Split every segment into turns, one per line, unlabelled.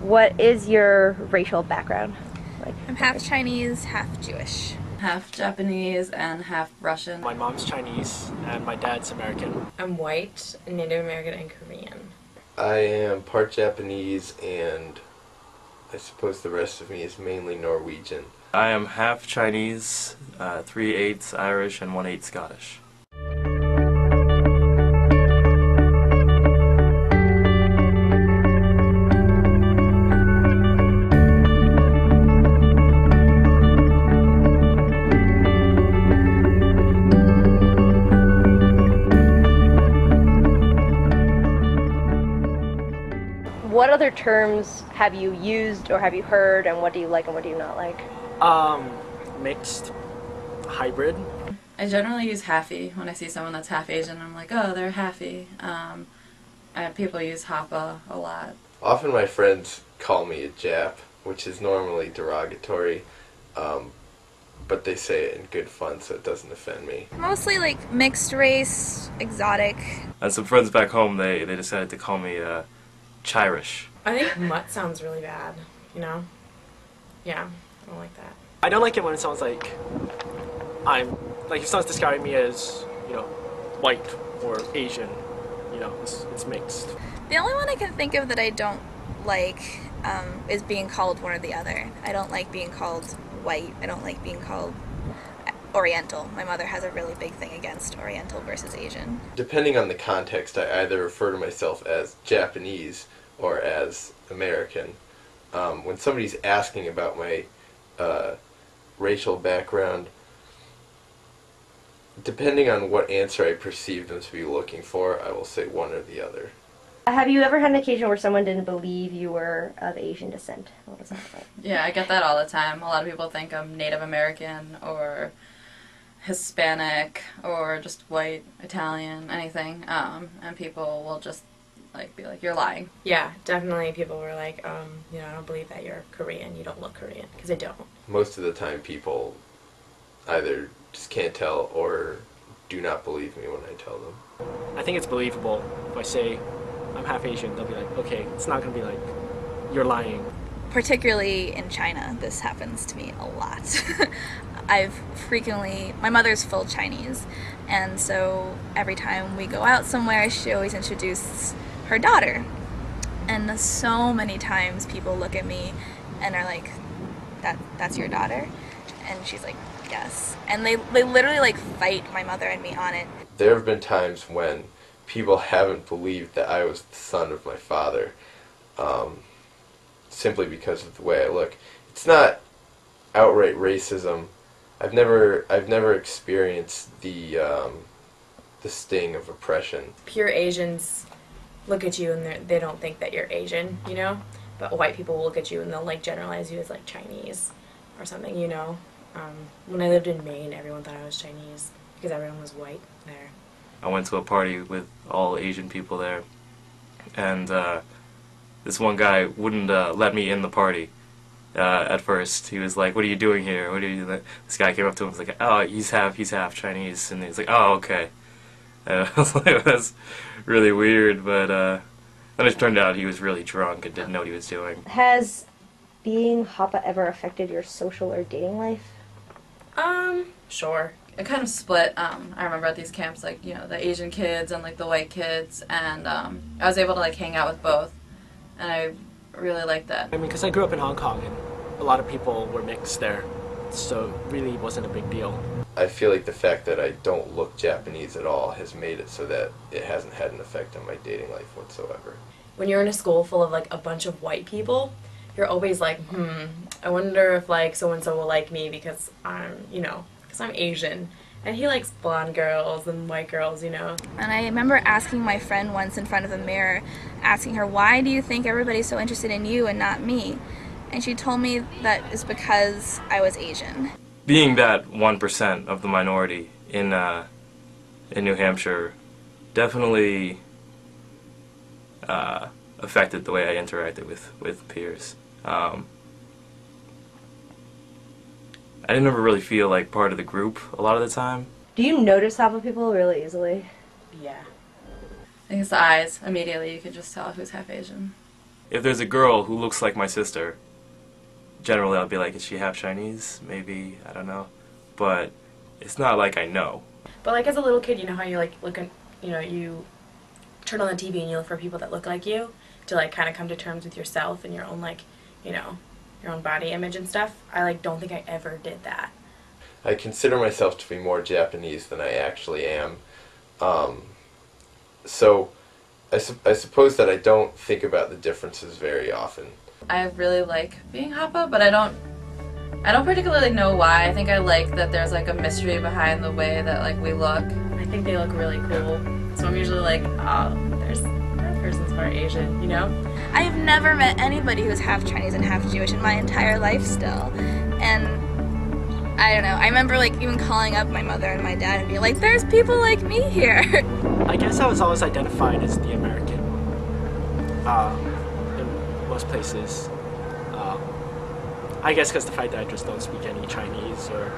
What is your racial background?
I'm half Chinese, half Jewish.
Half Japanese and half Russian.
My mom's Chinese and my dad's American.
I'm white, Native American, and Korean.
I am part Japanese, and I suppose the rest of me is mainly Norwegian.
I am half Chinese, 3/8 Irish, and 1/8 Scottish.
What other terms have you used or have you heard, and what do you like and what do you not like?
Mixed, hybrid.
I generally use halfie when I see someone that's half Asian. I'm like, oh, they're halfie. And people use Hapa a lot.
Often my friends call me a Jap, which is normally derogatory, but they say it in good fun, so it doesn't offend me.
Mostly like mixed race, exotic.
And some friends back home, they decided to call me Chirish.
I think mutt sounds really bad, you know? Yeah, I don't like that.
I don't like it when it sounds like if someone's describing me as, white or Asian, it's mixed.
The only one I can think of that I don't like is being called one or the other. I don't like being called white. I don't like being called Oriental. My mother has a really big thing against Oriental versus Asian.
Depending on the context, I either refer to myself as Japanese or as American. When somebody's asking about my racial background, depending on what answer I perceive them to be looking for, I will say one or the other.
Have you ever had an occasion where someone didn't believe you were of Asian descent? What was that like?
Yeah, I get that all the time. A lot of people think I'm Native American or Hispanic or just white, Italian, anything. And people will just be like, you're lying.
Yeah, definitely people were like, I don't believe that you're Korean. You don't look Korean, because I don't.
Most of the time people either just can't tell or do not believe me when I tell them.
I think it's believable if I say I'm half Asian. They'll be like, okay, it's not going to be like, you're lying.
Particularly in China, this happens to me a lot. My mother's full Chinese, and so every time we go out somewhere, she always introduces her daughter. And so many times people look at me and are like, that's your daughter? And she's like, yes. And they literally fight my mother and me on it.
There have been times when people haven't believed that I was the son of my father, simply because of the way I look. It's not outright racism. I've never experienced the sting of oppression.
Pure Asians look at you and they don't think that you're Asian, But white people will look at you and they'll generalize you as Chinese or something, When I lived in Maine, everyone thought I was Chinese because everyone was white there.
I went to a party with all Asian people there, and this one guy wouldn't let me in the party. At first, he was like, "What are you doing here? What are you doing?" This guy came up to him and was like, "Oh, he's half Chinese," and he's like, "Oh, okay." And I was like, "That's really weird," but then it turned out he was really drunk and didn't know what he was doing.
Has being Hapa ever affected your social or dating life?
Sure.
It kind of split. I remember at these camps, the Asian kids and the white kids, and I was able to hang out with both, and I really liked that.
I mean, because I grew up in Hong Kong and a lot of people were mixed there, so it really wasn't a big deal.
I feel like the fact that I don't look Japanese at all has made it so that it hasn't had an effect on my dating life whatsoever.
When you're in a school full of a bunch of white people, you're always like, I wonder if so-and-so will like me because I'm Asian. And he likes blonde girls and white girls, And
I remember asking my friend once in front of a mirror, asking her, why do you think everybody's so interested in you and not me? And she told me that it's because I was Asian.
Being that 1% of the minority in New Hampshire definitely affected the way I interacted with peers. I didn't ever really feel like part of the group a lot of the time.
Do you notice Hapa people really easily?
Yeah.
I think it's the eyes. Immediately you can just tell who's half Asian.
if there's a girl who looks like my sister, generally I'll be like, is she half Chinese? Maybe, I don't know. But it's not like I know.
But like as a little kid, you know how you like look at, you know, you turn on the TV and you look for people that look like you to like kind of come to terms with yourself and your own like, you know, your own body image and stuff. I like don't think I ever did that.
I consider myself to be more Japanese than I actually am. So I suppose that I don't think about the differences very often.
I really like being Hapa, but I don't particularly know why. I think I like that there's like a mystery behind the way that like we look.
I think they look really cool. So I'm usually like, oh, that person's part Asian, you know?
I have never met anybody who's half Chinese and half Jewish in my entire life still. And I don't know, I remember like even calling up my mother and my dad and being like, there's people like me here.
I guess I was always identified as the American in most places. I guess because the fact that I just don't speak any Chinese or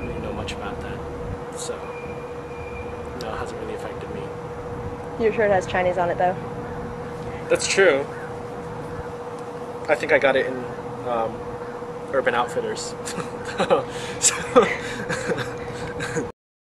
really know much about that. So, no, it hasn't really affected me.
Your shirt has Chinese on it, though.
That's true. I think I got it in Urban Outfitters. So